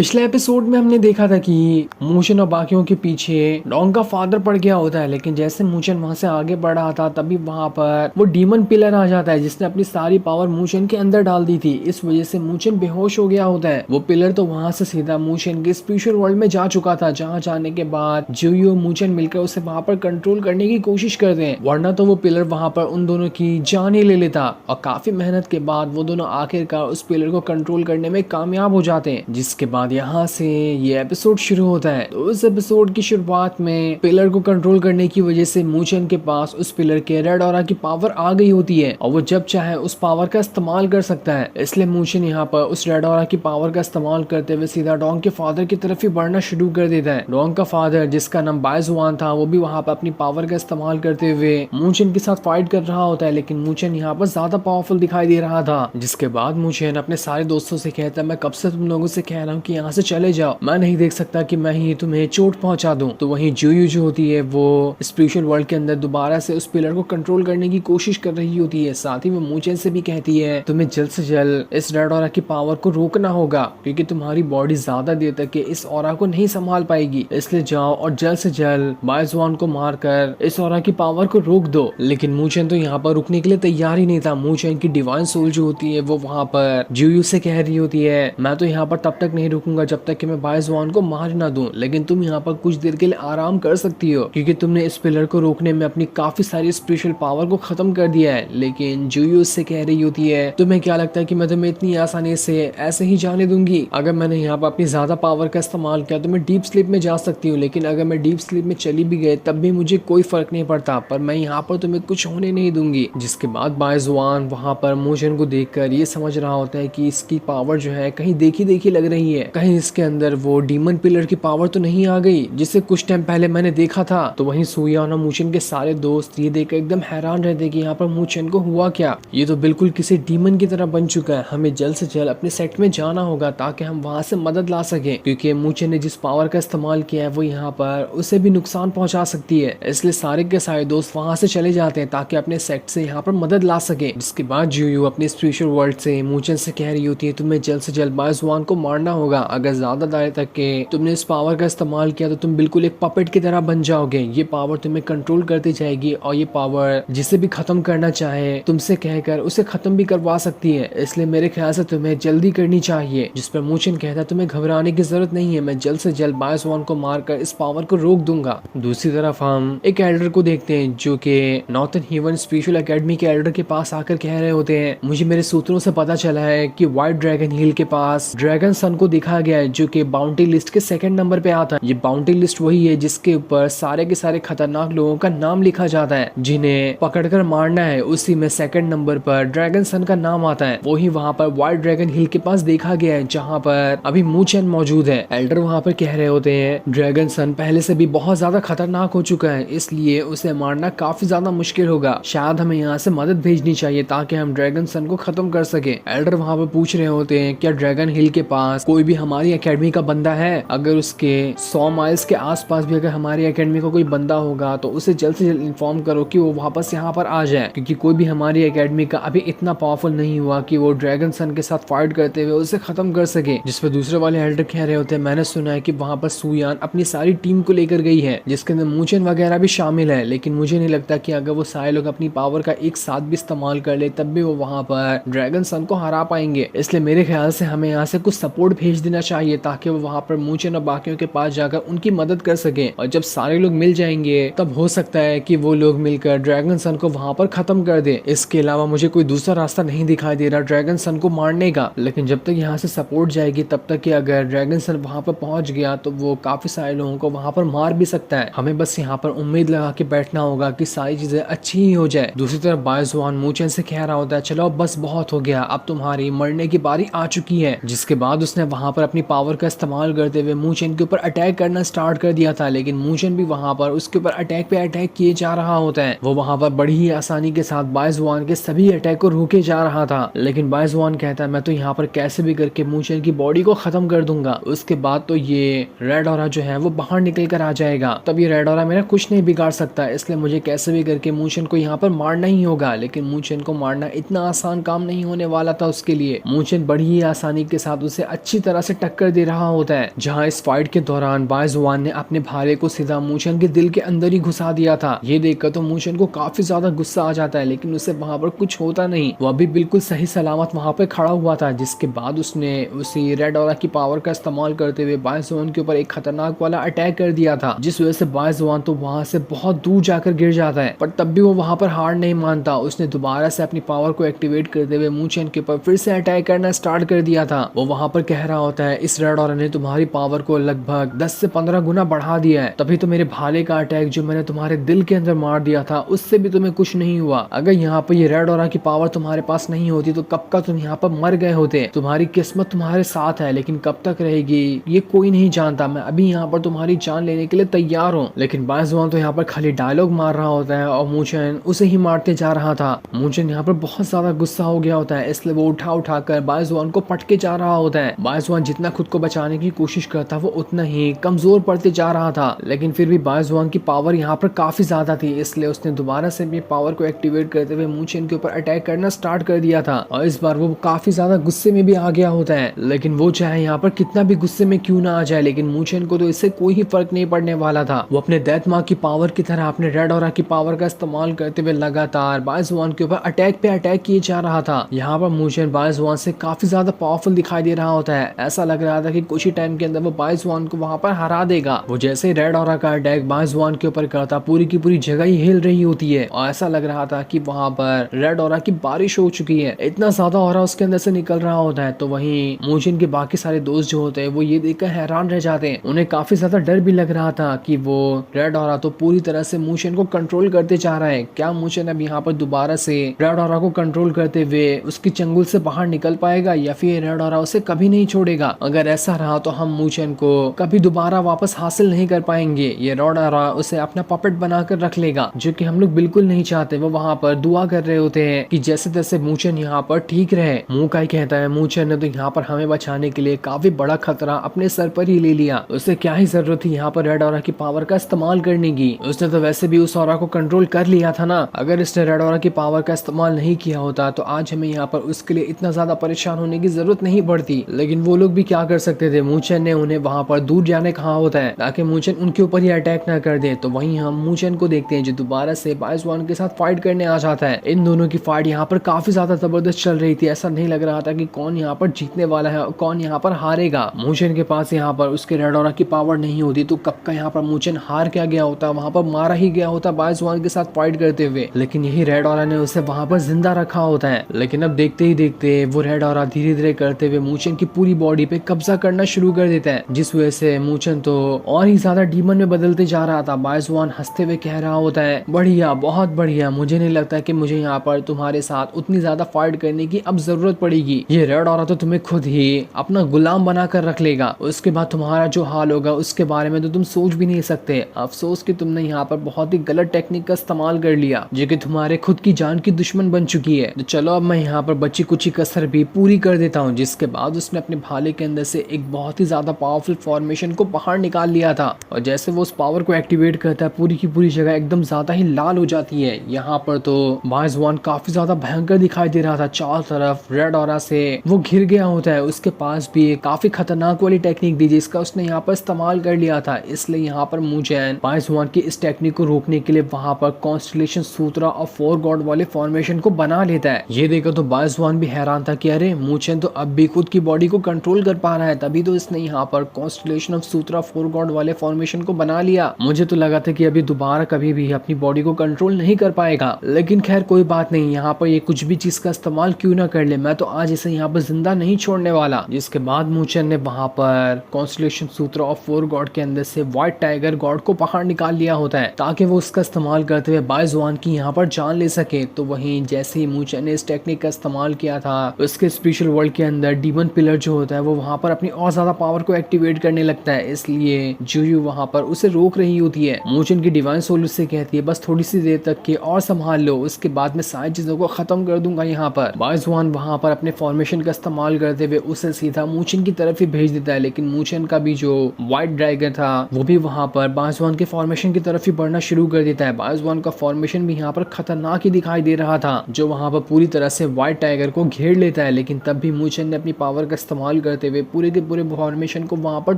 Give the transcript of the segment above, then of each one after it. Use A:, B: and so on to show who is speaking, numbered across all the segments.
A: पिछले एपिसोड में हमने देखा था कि मूशन और बाकियों के पीछे डोंग का फादर पड़ गया होता है, लेकिन जैसे मूशन वहां से आगे बढ़ रहा था तभी वहां पर वो डीमन पिलर आ जाता है जिसने अपनी सारी पावर मूशन के अंदर डाल दी थी। इस वजह से मूशन बेहोश हो गया होता है। वो पिलर तो वहां से सीधा मूशन के स्पिरिचुअल वर्ल्ड में जा चुका था, जहाँ जाने के बाद जुयू मूशन मिलकर उसे वहां पर कंट्रोल करने की कोशिश करते हैं, वरना तो वो पिलर वहां पर उन दोनों की जान ही ले लेता। और काफी मेहनत के बाद वो दोनों आखिरकार उस पिलर को कंट्रोल करने में कामयाब हो जाते हैं, जिसके बाद यहाँ से ये एपिसोड शुरू होता है। तो इस एपिसोड की शुरुआत में पिलर को कंट्रोल करने की वजह से मूचन के पास उस पिलर के रेड ऑरा की पावर आ गई होती है और वो जब चाहे उस पावर का इस्तेमाल कर सकता है। इसलिए मूचन यहाँ पर उस रेड ऑरा की पावर का इस्तेमाल करते हुए सीधा डोंग के फादर की तरफ ही बढ़ना शुरू कर देता है। डोंग का फादर, जिसका नाम बायजुआन था, वो भी वहाँ पर अपनी पावर का इस्तेमाल करते हुए मूचन के साथ फाइट कर रहा होता है, लेकिन मूचन यहाँ पर ज्यादा पावरफुल दिखाई दे रहा था। जिसके बाद मूचन अपने सारे दोस्तों से कहता है, मैं कब से तुम लोगों से कह रहा हूँ कि यहाँ से चले जाओ, मैं नहीं देख सकता कि मैं ही तुम्हें चोट पहुंचा दूं। तो वहीं जुयू जो होती है वो स्पिरिचुअल वर्ल्ड के अंदर दोबारा से उस पिलर को कंट्रोल करने की कोशिश कर रही होती है। साथ ही वो मूचन से भी कहती है, तुम्हें जल्द से जल्द इस रेड ऑरा की पावर को रोकना होगा, क्योंकि तुम्हारी बॉडी ज्यादा देर तक इस ऑरा को नहीं संभाल पाएगी। इसलिए जाओ और जल्द से जल्द बायजुआन को मारकर इस ऑरा की पावर को रोक दो। लेकिन मूचन तो यहाँ पर रुकने के लिए तैयार ही नहीं था। मूचन की डिवाइन सोल जो होती है वो वहाँ पर जुयू से कह रही होती है, मैं तो यहाँ पर तब तक नहीं रुकूंगा जब तक कि मैं बायजुआन को मार ना दूं, लेकिन तुम यहाँ पर कुछ देर के लिए आराम कर सकती हो, क्योंकि तुमने इस पिलर को रोकने में अपनी काफी सारी स्पिरिचुअल पावर को खत्म कर दिया है। लेकिन जुयू उससे कह रही होती है, तुम्हें क्या लगता है कि मैं तुम्हें इतनी आसानी से ऐसे ही जाने दूंगी? अगर मैंने यहाँ पर अपनी ज्यादा पावर का इस्तेमाल किया तो मैं डीप स्लीप में जा सकती हूँ, लेकिन अगर मैं डीप स्लीप में चली भी गई तब भी मुझे कोई फर्क नहीं पड़ता, पर मैं यहाँ पर तुम्हें कुछ होने नहीं दूंगी। जिसके बाद बायजुआन वहाँ पर मूचन को देखकर ये समझ रहा होता है कि इसकी पावर जो है कहीं देखी देखी लग रही है, कहीं इसके अंदर वो डीमन पिलर की पावर तो नहीं आ गई जिसे कुछ टाइम पहले मैंने देखा था। तो वहीं सुयान और मूचन के सारे दोस्त ये देखकर एकदम हैरान रहते कि यहाँ पर मूचन को हुआ क्या, ये तो बिल्कुल किसी डीमन की तरह बन चुका है। हमें जल्द से जल्द अपने सेट में जाना होगा ताकि हम वहाँ से मदद ला सके, क्योंकि मूचन ने जिस पावर का इस्तेमाल किया है वो यहाँ पर उसे भी नुकसान पहुंचा सकती है। इसलिए सारे के सारे दोस्त वहाँ से चले जाते हैं ताकि अपने सेट से यहाँ पर मदद ला सके। जिसके बाद जुयू अपने स्पिरिचुअल वर्ल्ड से मूचन से कह रही होती है, तुम्हें जल्द से जल्द बायजुआन को मारना होगा। अगर ज्यादा देर तक के तुमने इस पावर का इस्तेमाल किया तो तुम बिल्कुल एक पपेट की तरह बन जाओगे। ये पावर तुम्हें कंट्रोल करती जाएगी और ये पावर जिसे भी खत्म करना चाहे तुमसे कहकर उसे खत्म भी करवा सकती है। इसलिए मेरे ख्याल से तुम्हें जल्दी करनी चाहिए। जिस पर मूचन कहता है, तुम्हें घबराने की जरूरत नहीं है, मैं जल्द से जल्द बायजुआन को मारकर इस पावर को रोक दूंगा। दूसरी तरफ हम एक एल्डर को देखते हैं जो कि नॉर्थन हेवन स्पिरिचुअल एकेडमी के एल्डर के पास आकर कह रहे होते हैं, मुझे मेरे सूत्रों से पता चला है कि व्हाइट ड्रैगन हिल के पास ड्रैगन सन को दिखाया गया है जो कि बाउंटी लिस्ट के सेकंड नंबर पे आता है। ये बाउंटी लिस्ट वही है जिसके ऊपर सारे के सारे खतरनाक लोगों का नाम लिखा जाता है जिन्हें पकड़कर मारना है। उसी में सेकंड नंबर पर ड्रैगन सन का नाम आता है। वही वहाँ पर व्हाइट ड्रैगन हिल के पास देखा गया है जहाँ पर अभी मूचन मौजूद है। एल्डर वहाँ पर कह रहे होते हैं, ड्रैगन सन पहले से भी बहुत ज्यादा खतरनाक हो चुका है, इसलिए उसे मारना काफी ज्यादा मुश्किल होगा। शायद हमें यहाँ से मदद भेजनी चाहिए ताकि हम ड्रैगन सन को खत्म कर सके। एल्डर वहाँ पर पूछ रहे होते हैं, क्या ड्रैगन हिल के पास कोई भी हमारी एकेडमी का बंदा है? अगर उसके 100 माइल्स के आसपास भी अगर हमारी एकेडमी का कोई बंदा होगा तो उसे जल्द से जल्द इन्फॉर्म करो कि वो वापस यहाँ पर आ जाए, क्योंकि कोई भी हमारी एकेडमी का अभी इतना पावरफुल नहीं हुआ कि वो ड्रैगन सन के साथ फाइट करते हुए उसे खत्म कर सके। जिस पर दूसरे वाले एल्डर कह रहे होते हैं, मैंने सुना है कि वहाँ पर सुयान अपनी सारी टीम को लेकर गई है जिसके अंदर मूचन वगैरह भी शामिल है, लेकिन मुझे नहीं लगता कि अगर वो सारे लोग अपनी पावर का एक साथ भी इस्तेमाल कर ले तब भी वो वहाँ पर ड्रैगन सन को हरा पाएंगे। इसलिए मेरे ख्याल से हमें यहाँ से कुछ सपोर्ट भेज देना चाहिए ताकि वो वहाँ पर मूचन और बाकियों के पास जाकर उनकी मदद कर सके। और जब सारे लोग मिल जाएंगे तब हो सकता है कि वो लोग मिलकर ड्रैगन सन को वहाँ पर खत्म कर दे। इसके अलावा मुझे कोई दूसरा रास्ता नहीं दिखाई दे रहा ड्रैगन सन को मारने का। लेकिन जब तक यहाँ से सपोर्ट जाएगी तब तक कि अगर ड्रैगन सन वहाँ पर पहुंच गया तो वो काफी सारे लोगों को वहाँ पर मार भी सकता है। हमें बस यहाँ पर उम्मीद लगा के बैठना होगा कि सारी चीजें अच्छी ही हो जाए। दूसरी तरफ बायजुआन मूचन से कह रहा होता है, चलो बस बहुत हो गया, अब तुम्हारी मरने की बारी आ चुकी है। जिसके बाद उसने वहाँ पर अपनी पावर का इस्तेमाल करते हुए मूचन के ऊपर अटैक करना स्टार्ट कर दिया था, लेकिन मूचन भी वहाँ पर उसके ऊपर अटैक पे अटैक किए जा रहा होता है। वो वहाँ पर बड़ी ही आसानी के साथ बायजुआन के सभी अटैक को रोके जा रहा था, लेकिन बायजुआन कहता है, मैं तो यहाँ पर कैसे भी करके मूचन की बॉडी को खत्म कर दूंगा, उसके बाद तो ये रेड ऑरा जो है वो बाहर निकल कर आ जाएगा, तब ये रेड ऑरा मेरा कुछ नहीं बिगाड़ सकता, इसलिए मुझे कैसे भी करके मूचन को यहाँ पर मारना ही होगा। लेकिन मूचन को मारना इतना आसान काम नहीं होने वाला था उसके लिए। मूचन बड़ी ही आसानी के साथ उसे अच्छी तरह से टक्कर दे रहा होता है, जहाँ इस फाइट के दौरान बायजुआन ने अपने भाले को सीधा मूचन के दिल के अंदर ही घुसा दिया था। ये देखकर तो मूचन को काफी ज्यादा गुस्सा आ जाता है, लेकिन उसे वहाँ पर कुछ होता नहीं। वो अभी बिल्कुल सही सलामत वहाँ पे खड़ा हुआ था, जिसके बाद उसने उसी रेड ऑरा की पावर का इस्तेमाल करते हुए बायजुआन के ऊपर एक खतरनाक वाला अटैक कर दिया था, जिस वजह से बायजुआन तो वहाँ से बहुत दूर जाकर गिर जाता है। पर तब भी वो वहाँ पर हार नहीं मानता। उसने दोबारा से अपनी पावर को एक्टिवेट करते हुए मूचन के ऊपर फिर से अटैक करना स्टार्ट कर दिया था। वो वहाँ पर कह रहा होता है, इस रेड ऑरा ने तुम्हारी पावर को लगभग 10 से 15 गुना बढ़ा दिया है। तभी तो मेरे भाले का अटैक जो मैंने तुम्हारे दिल के अंदर मार दिया था, उससे भी तुम्हें कुछ नहीं हुआ। अगर यहाँ पर ये रेड ऑरा की पावर तुम्हारे पास नहीं होती तो कब का तुम यहाँ पर मर गए होते। तुम्हारी किस्मत तुम्हारे साथ है, लेकिन कब तक रहेगी ये कोई नहीं जानता। मैं अभी यहाँ पर तुम्हारी जान लेने के लिए तैयार हूँ। लेकिन बायजुआन तो यहाँ पर खाली डायलॉग मार रहा होता है और मूचन उसे ही मारते जा रहा था। मूचन यहाँ पर बहुत ज्यादा गुस्सा हो गया होता है, इसलिए वो उठा कर बायजुआन को पटके जा रहा होता है। बायजुआन जितना खुद को बचाने की कोशिश करता वो उतना ही कमजोर पड़ते जा रहा था, लेकिन फिर भी बायजुआन की पावर यहाँ पर काफी ज्यादा थी, इसलिए उसने दोबारा से अपनी पावर को एक्टिवेट करते हुए मूचन के ऊपर अटैक करना स्टार्ट कर दिया था। और इस बार वो काफी ज्यादा गुस्से में भी आ गया होता है, लेकिन वो चाहे यहाँ पर कितना भी गुस्से में क्यों ना आ जाए, लेकिन मूचन को तो इससे कोई ही फर्क नहीं पड़ने वाला था। वो अपने डेथ मार्क की पावर की तरह अपने रेड ऑरा की पावर का इस्तेमाल करते हुए लगातार बायजुआन के ऊपर अटैक पे अटैक किए जा रहा था। यहाँ पर मूचन बायजुआन से काफी ज्यादा पावरफुल दिखाई दे रहा होता है। ऐसा लग रहा था कि कुछ ही टाइम के अंदर वो बायजुआन को वहाँ पर हरा देगा। वो जैसे ही रेड ऑरा का अटैक बायजुआन के ऊपर करता, पूरी की पूरी जगह ही हिल रही होती है और ऐसा लग रहा था कि वहाँ पर रेड ऑरा की बारिश हो चुकी है। इतना ज्यादा ऑरा उसके अंदर से निकल रहा होता है। तो वहीं मूचन के बाकी सारे दोस्त जो होते हैं वो ये देखकर हैरान रह जाते हैं। उन्हें काफी ज्यादा डर भी लग रहा था कि वो रेड ऑरा तो पूरी तरह से मूचन को कंट्रोल करते जा रहा है। क्या मूचन अब यहाँ पर दोबारा से रेड ऑरा को कंट्रोल करते हुए उसकी चंगुल से बाहर निकल पाएगा, या फिर रेड ऑरा उसे कभी नहीं छोड़ेगा? अगर ऐसा रहा तो हम मूचन को कभी दोबारा वापस हासिल नहीं कर पाएंगे। ये रेड ऑरा उसे अपना पपेट बनाकर रख लेगा, जो कि हम लोग बिल्कुल नहीं चाहते। वो वहाँ पर दुआ कर रहे होते हैं कि जैसे तैसे मूचन यहाँ पर ठीक रहे। मूकाई कहता है, मूचन ने तो यहाँ पर हमें बचाने के लिए काफी बड़ा खतरा अपने सर पर ही ले लिया। उसे क्या ही जरूरत थी यहाँ पर रेड ऑरा की पावर का इस्तेमाल करने की? उसने तो वैसे भी उस ऑरा को कंट्रोल कर लिया था ना। अगर इसने रेड ऑरा की पावर का इस्तेमाल नहीं किया होता तो आज हमें यहाँ पर उसके लिए इतना ज्यादा परेशान होने की जरूरत नहीं पड़ती। लेकिन वो लोग भी क्या कर सकते थे, मूचन ने उन्हें वहाँ पर दूर जाने कहा होता है ताकि मूचन उनके ऊपर ही अटैक न कर दे। तो वहीं हम मूचन को देखते हैं जो दोबारा से बायजुआन के साथ फाइट करने आ जाता है। इन दोनों की फाइट यहाँ पर काफी ज्यादा जबरदस्त चल रही थी। ऐसा नहीं लग रहा था कि कौन यहाँ पर जीतने वाला है और कौन यहाँ पर हारेगा। मूचन के पास यहाँ पर उसके रेड ऑरा की पावर नहीं होती तो कब का यहाँ पर मूचन हार क्या गया होता, वहाँ पर मारा ही गया होता बायजुआन के साथ फाइट करते हुए। लेकिन यही रेड ऑरा ने उसे वहाँ पर जिंदा रखा होता है। लेकिन अब देखते ही देखते वो रेड ऑरा धीरे धीरे करते हुए मूचन की पूरी बॉडी पे कब्जा करना शुरू कर देता है, जिस वजह से मूचन तो और ही ज्यादा डीमन में बदलते जा रहा था। बायजुआन हंसते हुए कह रहा होता है, बढ़िया, बहुत बढ़िया, मुझे नहीं लगता कि मुझे यहाँ पर तुम्हारे साथ उतनी ज्यादा फाइट करने की अब जरूरत पड़ेगी। ये रेड ऑरा तो तुम्हें खुद ही अपना गुलाम बना कर रख लेगा। उसके बाद तुम्हारा जो हाल होगा उसके बारे में तो तुम सोच भी नहीं सकते। अफसोस कि तुमने यहाँ पर बहुत ही गलत टेक्निक का इस्तेमाल कर लिया, जो कि तुम्हारे खुद की जान की दुश्मन बन चुकी है। तो चलो अब मैं यहाँ पर बची कुची कसर भी पूरी कर देता हूँ। जिसके बाद उसने अपने भाले के अंदर से एक बहुत ही ज्यादा पावरफुल फॉर्मेशन को बाहर निकाल लिया था, और जैसे वो उस पावर को एक्टिवेट करता है पूरी की पूरी जगह एकदम ज्यादा ही लाल हो जाती है। यहाँ पर तो बायजुआन काफी ज्यादा भयंकर दिखाई दे रहा था। चारों तरफ रेड ऑरा से वो घिर गया होता है। उसके पास भी काफी खतरनाक वाली टेक्निक थी जिसका उसने यहाँ पर इस्तेमाल कर लिया था। इसलिए यहाँ पर मूचन बायजुआन की इस टेक्निक को रोकने के लिए वहाँ पर कॉन्स्टलेशन सूत्रा और 4 गॉड वाले फॉर्मेशन को बना लेता है। ये देखो तो बायजुआन भी हैरान था कि अरे मूचन तो अब भी खुद की बॉडी को कंट्रोल कर पा रहा है, तभी तो इसने यहाँ पर कॉन्स्टलेशन ऑफ सूत्रा 4 गॉड वाले फॉर्मेशन को बना लिया। मुझे तो लगा था कि अभी दोबारा कभी भी अपनी बॉडी को कंट्रोल नहीं कर पाएगा, लेकिन खैर कोई बात नहीं। यहाँ पर ये कुछ भी चीज का इस्तेमाल क्यों ना कर ले, मैं तो आज इसे यहाँ पर जिंदा नहीं छोड़ने वाला। जिसके बाद मूचन ने वहाँ पर कॉन्स्टलेशन सूत्र ऑफ 4 गॉड के अंदर से व्हाइट टाइगर गॉड को बाहर निकाल लिया होता है ताकि वो उसका इस्तेमाल करते हुए बायजुआन की यहाँ पर जान ले सके। तो वहीं जैसे ही मूचन ने इस टेक्निक का इस्तेमाल किया था, उसके स्पेशल वर्ल्ड के अंदर डीमन पिलर जो होता है वो वहाँ पर अपनी और ज्यादा पावर को एक्टिवेट करने लगता है। इसलिए जुयू वहाँ पर उसे रोक रही होती है। मूचन की डिवाइन सोल उससे कहती है बस थोड़ी सी देर तक के और संभाल लो, उसके बाद मैं सारी चीजों को खत्म कर दूंगा। यहाँ पर बायजुआन वहाँ पर अपने फॉर्मेशन का इस्तेमाल करते हुए उसे सीधा मूचन की तरफ ही भेज देता है। लेकिन मूचन का भी जो व्हाइट ड्रैगन था वो भी वहाँ पर बायजुआन के फॉर्मेशन की तरफ ही बढ़ना शुरू कर देता है। बायजुआन का फॉर्मेशन भी यहाँ पर खतरनाक ही दिखाई दे रहा था, जो वहाँ पर पूरी तरह से व्हाइट टाइगर को घेर लेता है। लेकिन तब भी मूचन ने अपनी पावर का इस्तेमाल करते हुए पूरे के पूरे फॉर्मेशन को वहां पर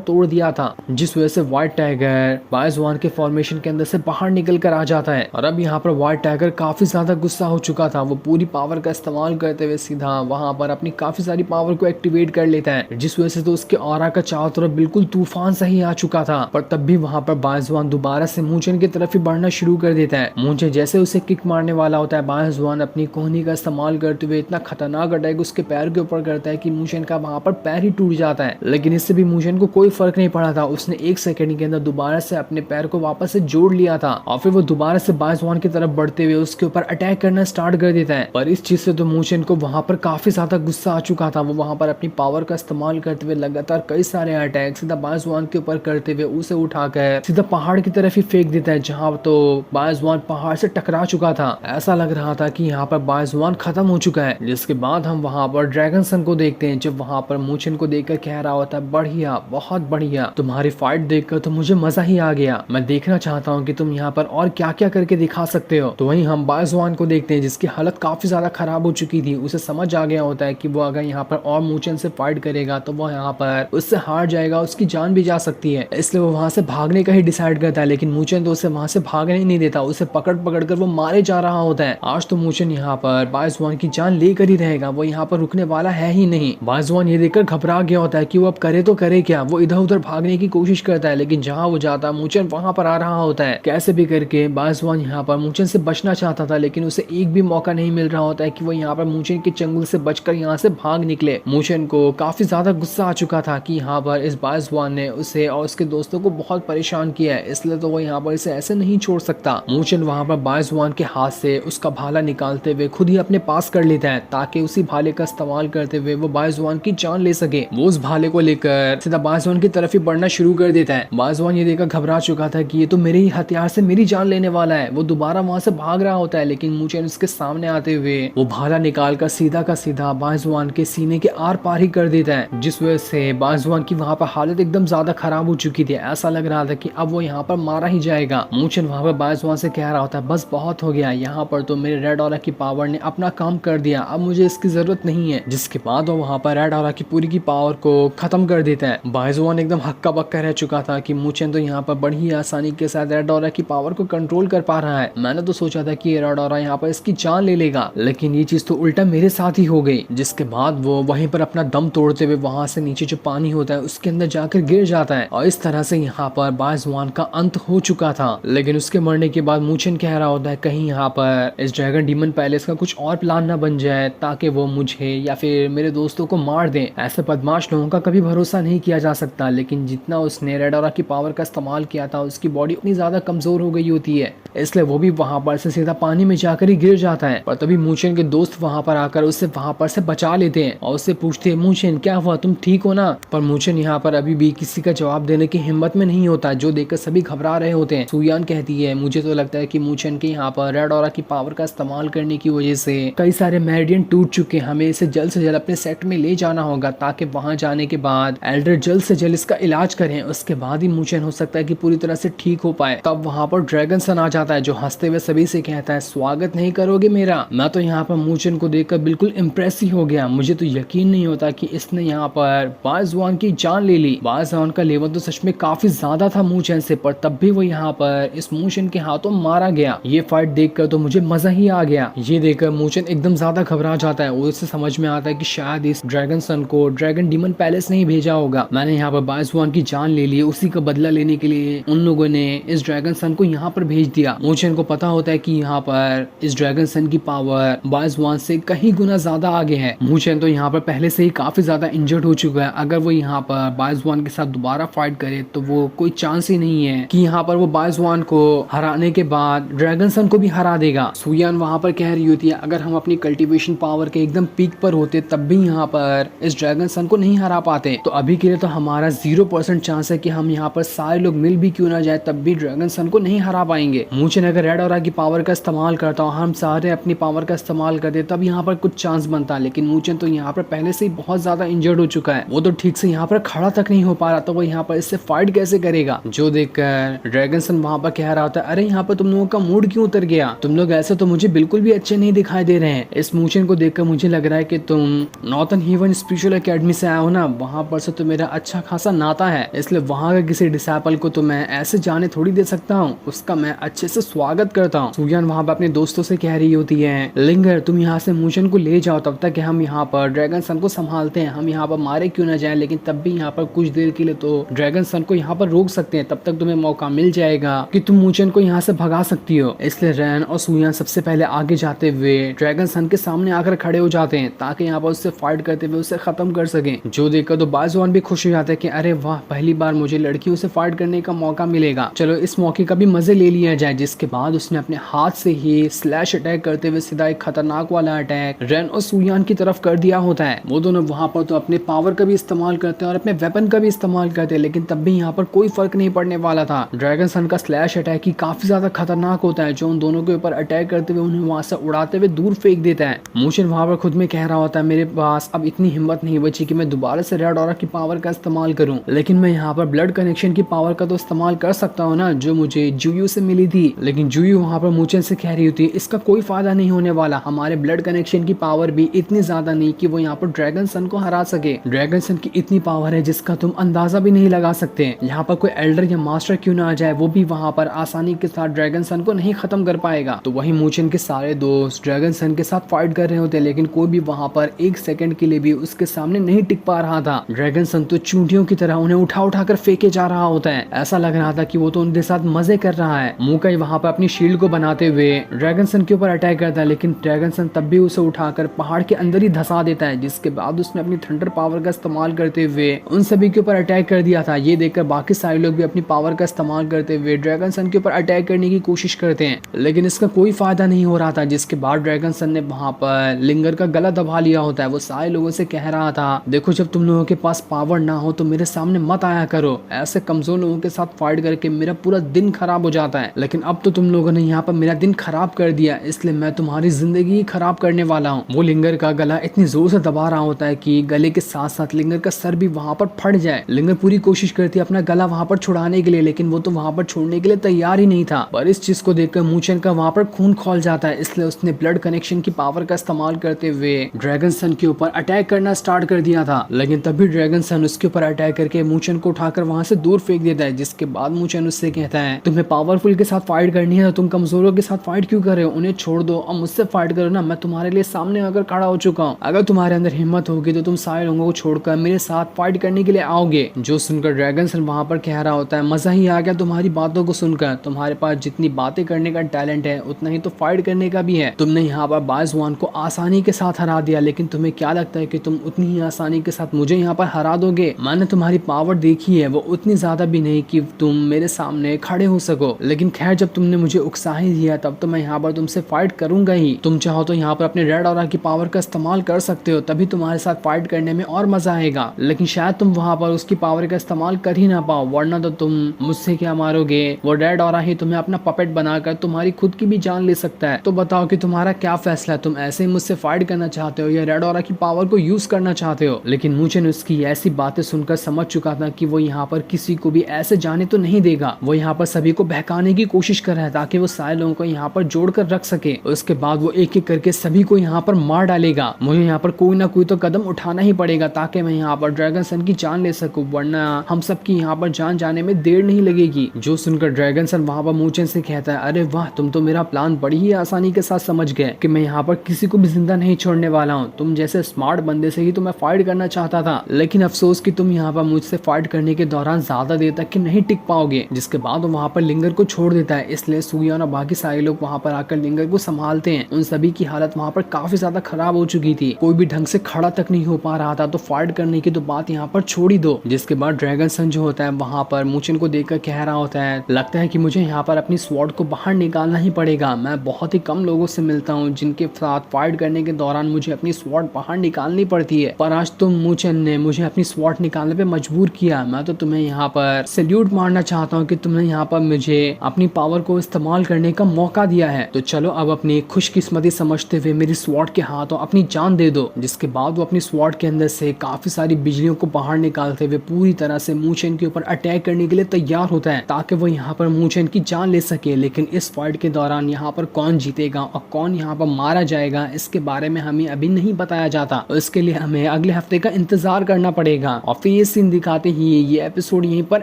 A: तोड़ दिया था, जिस वजह से व्हाइट टाइगर बायजवान के फॉर्मेशन के अंदर से बाहर निकल कर आ जाता है। और अब यहाँ पर व्हाइट टाइगर काफी ज्यादा गुस्सा हो चुका था। वो पूरी पावर का इस्तेमाल करते हुए सीधा वहां पर अपनी काफी सारी पावर को एक्टिवेट कर लेता है, जिस वजह से तो उसके ऑरा का चारों तरफ बिल्कुल तूफान सा ही आ चुका था। पर तब भी वहां पर बायजवान दोबारा से मूचन की तरफ ही बढ़ना शुरू कर देता है। मूचन जैसे उसे किक मारने वाला होता है, बायजवान अपनी कोहनी का इस्तेमाल करते हुए इतना खतरनाक अटैक उसके पैर के ऊपर करता है कि मूचन का वहां पर पैर ही टूट जाता है। लेकिन इससे भी मूचन को कोई फर्क नहीं पड़ा था। उसने 1 सेकंड के अंदर दोबारा से अपने पैर को वापस से जोड़ लिया था और फिर वो दोबारा से बायजवान की तरफ बढ़ते हुए उसके ऊपर अटैक करना स्टार्ट कर देता है। पर इस चीज से तो मूचन को वहां पर काफी ज्यादा गुस्सा आ चुका था। वो वहां पर अपनी पावर का इस्तेमाल करते हुए लगातार कई सारे अटैक सीधा बायजवान के ऊपर करते हुए उसे उठाकर सीधा पहाड़ की तरफ ही फेंक देता है, जहां तो बायजवान पहाड़ से टकरा चुका था। ऐसा लग रहा था कि यहाँ पर बायजवान खत्म हो चुका है। जिसके बाद हम वहां पर ड्रैगन सन को देखते हैं, जब वहां पर मूचन को देखकर कह रहा होता है, बढ़िया, बहुत बढ़िया, तुम्हारी फाइट देखकर तो मुझे मजा ही आ गया। मैं देखना चाहता हूँ कि तुम यहाँ पर और क्या क्या करके दिखा सकते हो। तो वहीं हम बायजवान को देखते हैं, जिसकी हालत काफी ज्यादा खराब हो चुकी थी। उसे समझ आ गया होता है कि वो अगर यहाँ पर और मूचन से फाइट करेगा तो वो यहाँ पर उससे हार जाएगा, उसकी जान भी जा सकती है। इसलिए वो वहां से भागने का ही डिसाइड करता है। लेकिन मूचन तो उसे वहां से भागने ही नहीं देता, उसे पकड़ पकड़ कर वो मारे जा रहा होता है। आज तो मूचन यहाँ पर बायजवान की जान लेकर ही रहेगा, वो यहाँ पर रुकने वाला है ही नहीं। बायजवान ये देखकर घबरा गया होता है कि वो अब करे तो करे क्या। वो इधर उधर भागने की कोशिश करता है, लेकिन जहाँ वो जाता है मूचन वहां पर आ रहा होता है। कैसे भी करके बायजवान यहाँ पर मूचन से बचना चाहता था, लेकिन उसे एक भी मौका नहीं मिल रहा होता है कि वो यहाँ पर मूचन के चंगुल से बचकर यहाँ से भाग निकले। मूचन को काफी ज्यादा गुस्सा आ चुका था कि यहाँ पर इस बायजवान ने उसे और उसके दोस्तों को बहुत परेशान किया है, इसलिए तो वो यहाँ पर इसे ऐसे नहीं छोड़ सकता। मूचन वहां पर बायजवान के हाथ से उसका भाला निकालते हुए खुद ही अपने पास कर लेता है, ताकि उसी भाले का इस्तेमाल करते हुए वो बायजवान की जान ले सके। वो उस भाले को लेकर सीधा बायजवान की तरफ ही बढ़ना शुरू कर देता है। बायजवान ये देखकर घबरा चुका था कि ये तो मेरे ही हथियार से मेरी जान लेने वाला है। वो दोबारा वहां से भाग रहा होता है, लेकिन मूचन उसके सामने आते हुए वो भाला निकाल कर सीधा का सीधा बायजवान के सीने के आर पार ही कर देता है, जिस वजह से बायजवान की वहां पर हालत एकदम ज्यादा खराब हो चुकी थी। ऐसा लग रहा था कि अब वो यहाँ पर मारा ही जाएगा। मूचन वहां पर बायजवान से कह रहा होता है, बस बहुत हो गया, यहाँ पर तो मेरे रेड ऑरा की पावर ने अपना काम कर दिया, अब मुझे इसकी जरूरत नहीं है। जिसके बाद वो वहां पर रेड ऑरा की पूरी पावर को खत्म कर देता है। बायजवान एकदम हक्का बक्का रह चुका था कि मूचन तो यहाँ पर बड़ी आसानी के साथ रेड ऑरा की पावर को कंट्रोल कर पा रहा है। मैंने तो सोचा था कि रेड ऑरा यहाँ पर इसकी जान ले लेगा, लेकिन ये चीज तो उल्टा मेरे साथ ही हो गई। जिसके बाद वो वहीं पर अपना दम तोड़ते हुए वहां से नीचे जो पानी होता है उसके अंदर जाकर गिर जाता है, और इस तरह से यहाँ पर बायजवान का अंत हो चुका था। लेकिन उसके मरने के बाद मूचन कह रहा होता है, कहीं यहाँ पर इस ड्रैगन डीमन पैलेस का कुछ और प्लान ना बन जाए, ताकि वो मुझे या फिर मेरे दोस्तों को मार दें। ऐसे बदमाश लोगों का कभी भरोसा नहीं किया जा सकता। लेकिन जितना उसने रेड ऑरा की पावर का इस्तेमाल किया था, उसकी बॉडी उतनी ज्यादा कमजोर हो गई होती है, इसलिए वो भी वहां पर से सीधा पानी में जाकर ही गिर जाता है। पर तभी मूचन के दोस्त वहां पर आकर उसे वहां पर से बचा लेते हैं और उससे पूछते हैं, मूचन क्या हुआ, तुम ठीक हो ना? पर मूचन यहाँ पर अभी भी किसी का जवाब देने की हिम्मत में नहीं होता, जो देखकर सभी घबरा रहे होते हैं। सुयान कहती है, मुझे तो लगता है कि मूचन के यहाँ पर रेड ऑरा की पावर का इस्तेमाल करने की वजह से कई सारे मेरिडियन टूट चुके हैं, हमें इसे जल्द से जल्द अपने सेट में ले जाना होगा, ताकि वहां जाने के बाद एल्डर जल्द से जल्द इसका इलाज करें। उसके बाद ही मूचन हो सकता है कि पूरी तरह से ठीक हो पाए। तब वहां पर ड्रैगन सन आ जाता है, जो हंसते हुए सभी से कहता है, स्वागत नहीं करोगे मेरा? मैं तो यहाँ पर मूचन को देखकर बिल्कुल इम्प्रेस ही हो गया। मुझे तो यकीन नहीं होता कि इसने यहाँ पर बायजवान की जान ले ली। बायजवान का लेवल तो सच में काफी ज्यादा था मूचन से, पर तब भी वो यहाँ पर इस मूचन के हाथों मारा गया। ये फाइट देखकर तो मुझे मजा ही आ गया। ये देखकर मूचन एकदम ज्यादा घबरा जाता है। उसे समझ में आता है कि शायद इस ड्रैगन सन को ड्रैगन डीमन पैलेस नहीं भेजा होगा। मैंने यहाँ पर बायजवान की जान ले ली, उसी का बदला लेने के लिए उन लोगों ने इस ड्रैगन सन को यहाँ पर भेज दिया। मूचन को पता होता है कि यहाँ पर इस ड्रैगन सन की पावर बायजवान से कहीं गुना ज्यादा आगे है। मूचन तो यहाँ पर पहले से ही काफी ज्यादा इंजर्ड हो चुका है। अगर वो यहाँ पर बायजवान के साथ दोबारा फाइट करे तो वो कोई चांस ही नहीं है कि यहाँ पर वो बायजवान को हराने के बाद ड्रैगन सन को भी हरा देगा। सुयान वहां पर कह रही होती है, अगर हम अपनी कल्टीवेशन पावर के एकदम पीक पर होते तब भी यहाँ पर इस ड्रैगन सन को नहीं हरा पाते। तो अभी के लिए तो हमारा 0% चांस है कि हम यहाँ पर सारे लोग मिल भी क्यों ना जाए तब भी ड्रैगन सन को नहीं हरा पाएंगे। मूचन अगर रेड ऑरा की पावर का इस्तेमाल करता हूँ, हम सारे अपनी पावर का इस्तेमाल करते तब यहाँ पर कुछ चांस बनता। लेकिन मूचन तो यहाँ पर पहले से ही बहुत ज्यादा इंजर्ड हो चुका है, वो तो ठीक से यहाँ पर खड़ा तक नहीं हो पा रहा, तो वो यहाँ पर इससे फाइट कैसे करेगा? जो देखकर ड्रैगन सन वहां पर कह रहा होता है, अरे यहाँ पर तुम लोगों का मूड क्यों उतर गया? तुम लोग ऐसे तो मुझे बिल्कुल भी अच्छे नहीं दिखाई दे रहे हैं। इस मूचन को देखकर मुझे लग रहा है कि तुम Northern Haven Spiritual Academy Academy से आया हूँ ना, वहाँ पर से तो मेरा अच्छा खासा नाता है, इसलिए वहाँ के किसी डिसाइपल को तो मैं ऐसे जाने थोड़ी दे सकता हूँ, उसका मैं अच्छे से स्वागत करता हूँ। सुयान वहाँ पर अपने दोस्तों से कह रही होती है, लिंगर तुम यहाँ से मूशन को ले जाओ, तब तक हम यहाँ पर ड्रैगन सन को संभालते हैं। हम यहाँ पर मारे क्यों ना जाए, लेकिन तब भी यहाँ पर कुछ देर के लिए तो ड्रैगन सन को यहाँ पर रोक सकते हैं, तब तक तुम्हें मौका मिल जाएगा कि तुम मूचन को यहाँ से भगा सकती हो। इसलिए रैन और सुयान सबसे पहले आगे जाते हुए ड्रैगन सन के सामने आकर खड़े हो जाते हैं ताकि यहाँ पर उससे फाइट करते हुए उसे खत्म कर सके। जो देखकर तो बाजुआन भी खुश हो जाते हैं कि अरे वाह, पहली बार मुझे लड़कियों से फाइट करने का मौका मिलेगा, चलो इस मौके का भी मजे ले लिया जाए। जिसके बाद उसने अपने हाथ से ही स्लैश अटैक करते हुए सीधा एक खतरनाक वाला अटैक रैन और सुयान की तरफ कर दिया होता है। वो दोनों वहां पर तो अपने पावर का भी इस्तेमाल करते हैं और अपने वेपन का भी इस्तेमाल करते हैं, लेकिन तब भी यहाँ पर कोई फर्क नहीं पड़ने वाला था। ड्रैगन सन का स्लैश अटैक ही काफी ज्यादा खतरनाक होता है, जो उन दोनों के ऊपर अटैक करते हुए उन्हें वहां से उड़ाते हुए दूर फेंक देता है। मूशन वहां पर खुद में कह रहा होता है, मेरे पास अब इतनी हिम्मत नहीं बची कि मैं दोबारा से रेड ऑरा की पावर का इस्तेमाल करूं, लेकिन मैं यहाँ पर ब्लड कनेक्शन की पावर का तो इस्तेमाल कर सकता हूँ ना, जो मुझे जुयू से मिली थी। लेकिन जुयू वहां पर मूचन से कह रही होती है, इसका कोई फायदा नहीं होने वाला, हमारे ब्लड कनेक्शन की पावर भी इतनी ज्यादा नहीं कि वो यहाँ पर ड्रैगन सन को हरा सके। ड्रैगन सन की इतनी पावर है जिसका तुम अंदाजा भी नहीं लगा सकते। यहाँ पर कोई एल्डर या मास्टर क्यों ना आ जाए, वो भी वहां पर आसानी के साथ ड्रैगन सन को नहीं खत्म कर पाएगा। तो वही मूचन के सारे दोस्त ड्रैगन सन के साथ फाइट कर रहे होते हैं, लेकिन कोई भी वहां पर एक सेकंड के लिए भी उसके सामने नहीं टिक पा रहा था। ड्रैगन सन तो चूंटियों की तरह उन्हें उठा उठा कर फेंके जा रहा होता है, ऐसा लग रहा था कि वो तो उनके साथ मजे कर रहा है। मूकाई वहां पर अपनी शील्ड को बनाते हुए ड्रैगन सन के ऊपर अटैक करता है, लेकिन ड्रैगन सन तब भी उसे उठाकर पहाड़ के अंदर ही धसा देता है। जिसके बाद उसने अपनी थंडर पावर का इस्तेमाल करते हुए उन सभी के ऊपर अटैक कर दिया था। ये देखकर बाकी सारे लोग भी अपनी पावर का इस्तेमाल करते हुए ड्रैगन सन के ऊपर अटैक करने की कोशिश करते हैं, लेकिन इसका कोई फायदा नहीं हो रहा था। जिसके बाद ड्रैगन सन ने वहां पर लिंगर का गला दबा लिया होता है। वो सारे लोगों से कह रहा था, देखो जब तुम लोगों के पास पावर ना हो तो मेरे सामने मत आया करो, ऐसे कमजोर लोगों के साथ फाइट करके मेरा पूरा दिन खराब हो जाता है। लेकिन अब तो तुम लोगों ने यहाँ पर मेरा दिन खराब कर दिया, इसलिए मैं तुम्हारी जिंदगी ही खराब करने वाला हूँ। वो लिंगर का गला इतनी जोर से दबा रहा होता है कि गले के साथ साथ लिंगर का सर भी वहां पर फट जाए। लिंगर पूरी कोशिश करती है अपना गला वहां पर छुड़ाने के लिए, लेकिन वो तो वहां पर छोड़ने के लिए तैयार ही नहीं था। पर इस चीज को देखकर मूचन का वहां पर खून खोल जाता है, इसलिए उसने ब्लड कनेक्शन की पावर का इस्तेमाल करते हुए ड्रैगन सन के ऊपर अटैक करना स्टार्ट कर दिया था। लेकिन तभी ड्रैगन सन उसके ऊपर अटैक करके मूचन को उठाकर वहां से दूर फेंक देता है। जिसके बाद मूचन उससे कहता है, तुम्हें पावरफुल के साथ फाइट करनी है तो तुम कमजोरों के साथ फाइट क्यों कर रहे हो, उन्हें छोड़ दो और मुझसे फाइट करो ना, मैं तुम्हारे लिए सामने आकर खड़ा हो चुका हूँ। अगर तुम्हारे अंदर हिम्मत होगी तो तुम सारे लोगों को छोड़कर मेरे साथ फाइट करने के लिए आओगे। जो सुनकर ड्रैगन सन वहां पर कह रहा होता है, मजा ही आ गया तुम्हारी बातों को सुनकर, तुम्हारे पास जितनी बातें करने का टैलेंट है उतना ही तो फाइट करने का भी है। तुमने यहाँ पर बाजुआन को आसानी के साथ हरा दिया, लेकिन तुम्हें क्या लगता है कि तुम उतनी ही आसानी के साथ मुझे यहाँ पर हरा दोगे? मैंने तुम्हारी पावर देखी है, वो उतनी ज्यादा भी नहीं कि तुम मेरे सामने खड़े हो सको। लेकिन खैर, जब तुमने मुझे उकसा ही दिया तब तो मैं यहाँ पर तुमसे फाइट करूंगा ही। तुम चाहो तो यहाँ पर अपने रेड ऑरा की पावर का इस्तेमाल कर सकते हो, तभी तुम्हारे साथ फाइट करने में और मजा आएगा। लेकिन शायद तुम वहाँ पर उसकी पावर का इस्तेमाल कर ही ना पाओ, वरना तो तुम मुझसे क्या मारोगे, वो रेड ऑरा ही तुम्हें अपना पपेट बनाकर तुम्हारी खुद की भी जान ले सकता है। तो बताओ कि तुम्हारा क्या फैसला है, तुम ऐसे ही मुझसे फाइट करना चाहते हो या रेड ऑरा की पावर को यूज करना चाहते हो? लेकिन मूचन उसकी ऐसी बातें सुनकर समझ चुका था कि वो यहाँ पर किसी को भी ऐसे जाने तो नहीं देगा। वो यहाँ पर सभी को बहकाने की कोशिश कर रहा है ताकि वो सारे लोगों को यहाँ पर जोड़कर रख सके। उसके बाद वो एक एक करके सभी को यहाँ पर मार डालेगा। मुझे यहाँ पर कोई ना कोई तो कदम उठाना ही पड़ेगा ताकि मैं यहाँ पर ड्रैगन सन की जान ले सकूं, वरना हम सब की यहाँ पर जान जाने में देर नहीं लगेगी। जो सुनकर ड्रैगन सन वहाँ पर मूचन से कहता है, अरे वाह, तुम तो मेरा प्लान बड़ी ही आसानी के साथ समझ गए कि मैं यहाँ पर किसी को भी जिंदा नहीं छोड़ने वाला हूँ। तुम जैसे स्मार्ट बंदे से ही तो मैं फाइट करना चाहता था, लेकिन अफसोस कि तुम यहाँ पर मुझसे फाइट करने के दौरान ज्यादा देर तक नहीं टिक पाओगे। जिसके बाद वहाँ पर लिंगर को छोड़ देता है, इसलिए सुयान और बाकी सारे लोग वहाँ पर आकर लिंगर को संभालते हैं। उन सभी की हालत वहाँ पर काफी ज्यादा खराब हो चुकी थी, कोई भी ढंग से खड़ा तक नहीं हो पा रहा था, तो फाइट करने की तो बात यहाँ पर छोड़ ही दो। जिसके बाद ड्रैगन सन जो होता है वहाँ पर मूचन को देखकर कह रहा होता है, लगता है कि मुझे यहाँ पर अपनी स्वॉर्ड को बाहर निकालना ही पड़ेगा। मैं बहुत ही कम लोगों से मिलता हूँ जिनके साथ फाइट करने के दौरान मुझे अपनी स्वॉर्ड बाहर निकालनी पड़ती है, पर आज तुम मूचन ने मुझे अपनी स्वॉर्ड निकालने पे मजबूर किया। मैं तो तुम्हें यहाँ पर सैल्यूट मारना चाहता हूँ कि तुमने यहाँ पर मुझे अपनी पावर को इस्तेमाल करने का मौका दिया है। तो चलो अब अपनी खुशकिस्मती समझते हुए मेरी स्वॉर्ड के हाथों अपनी जान दे दो। जिसके बाद वो अपनी स्वॉर्ड के अंदर से काफी सारी बिजलियों को बाहर निकालते हुए पूरी तरह से मूचन के ऊपर अटैक करने के लिए तैयार होता है ताकि वो यहाँ पर मूचन की जान ले सके। लेकिन इस फाइट के दौरान यहाँ पर कौन जीतेगा और कौन यहाँ पर मारा जाएगा, इसके बारे में हमें अभी नहीं बताया जाता। इसके लिए हमें अगले अगले हफ्ते का इंतजार करना पड़ेगा। और फिर ये सीन दिखाते ही ये एपिसोड यहीं पर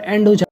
A: एंड हो जाता है।